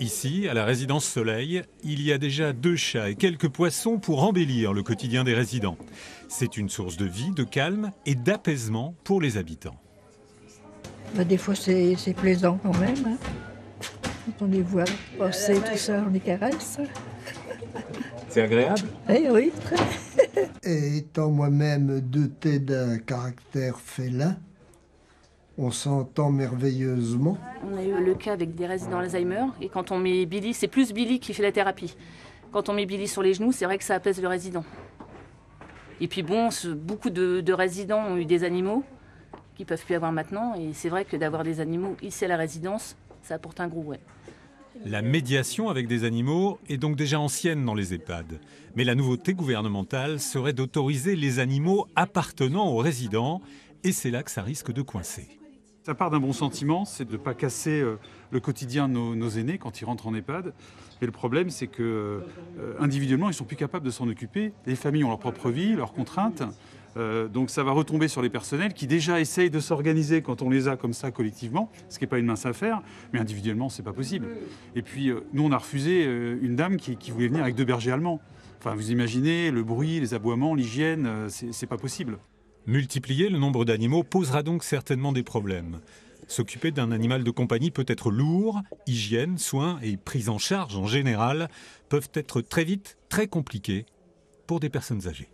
Ici, à la résidence Soleil, il y a déjà 2 chats et quelques poissons pour embellir le quotidien des résidents. C'est une source de vie, de calme et d'apaisement pour les habitants. Des fois, c'est plaisant quand même. Hein. Quand on les voit passer, tout ça, on les caresse. C'est agréable? Eh oui, Et étant moi-même doté d'un caractère félin, on s'entend merveilleusement. On a eu le cas avec des résidents Alzheimer et quand on met Billy, c'est plus Billy qui fait la thérapie. Quand on met Billy sur les genoux, c'est vrai que ça apaise le résident. Et puis bon, beaucoup de résidents ont eu des animaux qu'ils ne peuvent plus avoir maintenant et c'est vrai que d'avoir des animaux ici à la résidence, ça apporte un gros ouais. La médiation avec des animaux est donc déjà ancienne dans les EHPAD. Mais la nouveauté gouvernementale serait d'autoriser les animaux appartenant aux résidents et c'est là que ça risque de coincer. Ça part d'un bon sentiment, c'est de ne pas casser le quotidien de nos aînés quand ils rentrent en EHPAD. Et le problème, c'est que individuellement, ils ne sont plus capables de s'en occuper. Les familles ont leur propre vie, leurs contraintes. Donc ça va retomber sur les personnels qui déjà essayent de s'organiser quand on les a comme ça collectivement, ce qui n'est pas une mince affaire, mais individuellement, c'est pas possible. Et puis, nous, on a refusé une dame qui voulait venir avec 2 bergers allemands. Enfin, vous imaginez, le bruit, les aboiements, l'hygiène, c'est pas possible. Multiplier le nombre d'animaux posera donc certainement des problèmes. S'occuper d'un animal de compagnie peut être lourd, hygiène, soins et prise en charge en général peuvent être très vite très compliqués pour des personnes âgées.